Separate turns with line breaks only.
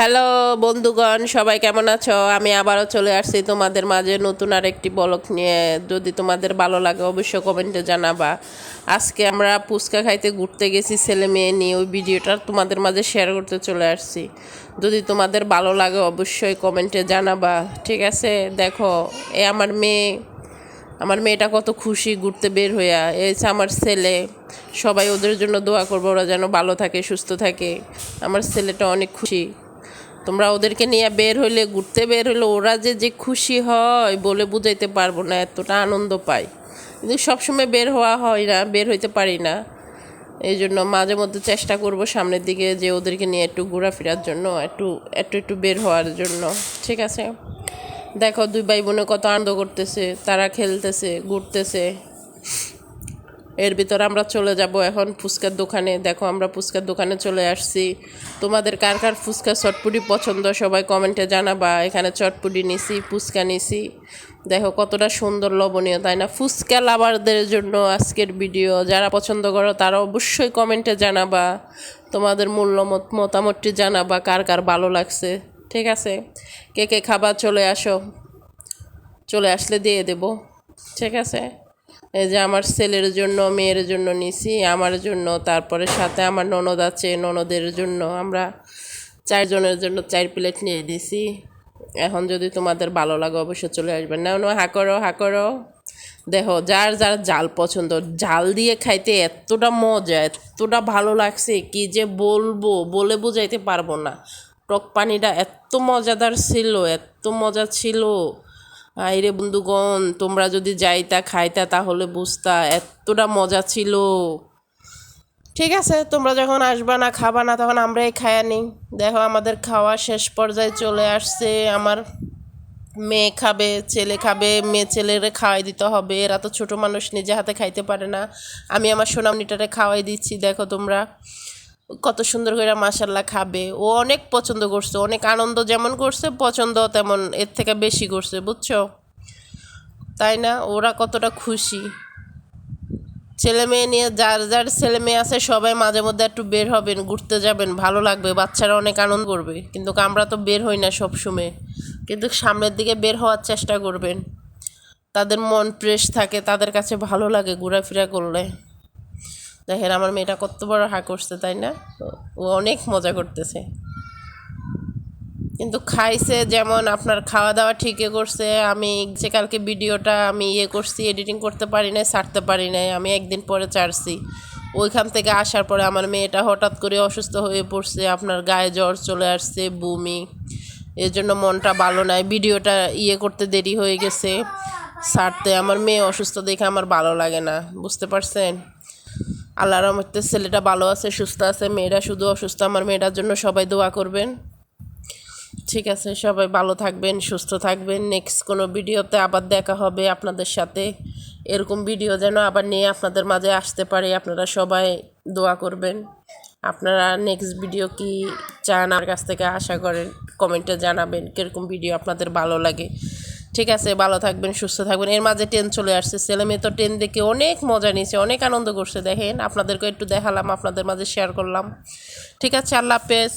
Hello বন্ধুগণ, সবাই কেমন আছো? আমি আবারও চলে আসছি তোমাদের মাঝে নতুন আর একটি ব্লগ নিয়ে। যদি তোমাদের ভালো লাগে অবশ্যই কমেন্টে জানাবা। আজকে আমরা ফুচকা খাইতে ঘুরতে গেছি ছেলে মেয়ে নিয়ে, ওই ভিডিওটা তোমাদের মাঝে শেয়ার করতে চলে আসছি। যদি তোমাদের ভালো লাগে অবশ্যই কমেন্টে জানাবা, ঠিক আছে? দেখো, আমার মেয়েটা কত খুশি ঘুরতে বের হইয়া। এই যে আমার ছেলে, সবাই ওদের জন্য দোয়া করবো, ওরা যেন ভালো থাকে সুস্থ থাকে। আমার ছেলেটা অনেক খুশি। তোমরা ওদেরকে নিয়ে ঘুরতে বের হইলে ওরা যে খুশি হয় বলে বুঝাইতে পারবো না, এতটা আনন্দ পায়। কিন্তু সবসময় বের হওয়া হয় না, বের হইতে পারি না। এই জন্য মাঝে মধ্যে চেষ্টা করব সামনের দিকে যে ওদেরকে নিয়ে একটু ঘোরাফেরার জন্য, একটু বের হওয়ার জন্য, ঠিক আছে? দেখো, দুই ভাই বোনে কত আনন্দ করতেছে, তারা খেলতেছে, ঘুরতেছে। এর ভিতর আমরা চলে যাব এখন ফুচকার দোকানে। দেখো, আমরা ফুচকার দোকানে চলে আসছি। তোমাদের কার কার ফুচকা চটপুটি পছন্দ সবাই কমেন্টে জানাবা। এখানে চটপুটি নিছি, ফুচকা নিছি। দেখো কতটা সুন্দর লবণীয়, তাই না? ফুচকা লাভারদের জন্য আজকের ভিডিও। যারা পছন্দ করো তারা অবশ্যই কমেন্টে জানাবা, তোমাদের মতামতটি জানাবা, কার কার ভালো লাগছে, ঠিক আছে? কে কে খাবার চলে আসো, চলে আসলে দিয়ে দেব, ঠিক আছে? এই যে আমার ছেলের জন্য, মেয়ের জন্য নিছি, আমার জন্য, তারপরে সাথে আমার ননদ আছে, ননদের জন্য। আমরা 4 জনের জন্য 4 প্লেট নিয়ে দিছি। এখন যদি তোমাদের ভালো লাগে অবশ্যই চলে আসবেন। না হা করো, হা করো। দেখো, যার যার ঝাল পছন্দ, ঝাল দিয়ে খাইতে এতটা মজা, এতটা ভালো লাগছে কি যে বলবো, বলে বুঝাইতে পারবো না। টক পানিটা এত মজাদার ছিল, এত মজা ছিল। আইরে বন্ধুগণ, তোমরা যদি যাইতা খাইতা তাহলে বুঝতা এতটা মজা ছিল। ঠিক আছে, তোমরা যখন আসবা না, খাবা না, তখন আমরাই খায়া নিই। দেখো, আমাদের খাওয়া শেষ পর্যায়ে চলে আসছে। আমার মেয়ে খাবে, ছেলে খাবে, মেয়ে ছেলেরে খাওয়াই দিতে হবে। এরা তো ছোটো মানুষ, নিজে হাতে খাইতে পারে না। আমি আমার সোনামণিটারে খাওয়াই দিচ্ছি। দেখো তোমরা কত সুন্দর করে মাশাল্লাহ খাবে। ও অনেক পছন্দ করছে, অনেক আনন্দ যেমন করছে, পছন্দ তেমন এর থেকে বেশি করছে, বুঝছো? তাই না? ওরা কতটা খুশি। ছেলে মেয়ে নিয়ে, যার যার ছেলে মেয়ে আছে সবাই মাঝে মধ্যে একটু বের হবেন, ঘুরতে যাবেন, ভালো লাগবে, বাচ্চারা অনেক আনন্দ করবে। কিন্তু আমরা তো বের হই না সব সময়, কিন্তু সামনের দিকে বের হওয়ার চেষ্টা করবেন। তাদের মন ফ্রেশ থাকে, তাদের কাছে ভালো লাগে ঘোরাফেরা করলে। দেখেন আমার মেয়েটা কত বড় হা করছে, তাই না? ও অনেক মজা করতেছে। কিন্তু খাইছে যেমন, আপনার খাওয়া দাওয়া ঠিকই করছে। আমি যে কালকে ভিডিওটা আমি করছি, এডিটিং করতে পারি নাই, ছাড়তে পারি নাই, আমি একদিন পরে ছাড়ছি। ওইখান থেকে আসার পরে আমার মেয়েটা হঠাৎ করে অসুস্থ হয়ে পড়ছে, আপনার গায়ে জ্বর চলে আসছে, বমি। এর জন্য মনটা ভালো নাই, ভিডিওটা করতে দেরি হয়ে গেছে ছাড়তে। আমার মেয়ে অসুস্থ দেখে আমার ভালো লাগে না, বুঝতে পারছেন? আল্লাহর রহমতে ছেলেটা ভালো আছে, সুস্থ আছে, মেয়েরা শুধু অসুস্থ। আমার মেয়েটার জন্য সবাই দোয়া করবেন, ঠিক আছে? সবাই ভালো থাকবেন, সুস্থ থাকবেন। নেক্সট কোনো ভিডিওতে আবার দেখা হবে আপনাদের সাথে। এরকম ভিডিও যেন আবার নিয়ে আপনাদের মাঝে আসতে পারে, আপনারা সবাই দোয়া করবেন। আপনারা নেক্সট ভিডিও কি চান আমার কাছ থেকে আশা করেন, কমেন্টে জানাবেন কীরকম ভিডিও আপনাদের ভালো লাগে, ঠিক আছে? ভালো থাকবেন, সুস্থ থাকবেন। এর মাঝে ট্রেন চলে আসছে, ছেলে মেয়ে তো ট্রেন দেখে অনেক মজা নিয়েছে, অনেক আনন্দ করছে। দেখেন, আপনাদেরকে একটু দেখালাম, আপনাদের মাঝে শেয়ার করলাম, ঠিক আছে? আল্লাহ হাফেজ।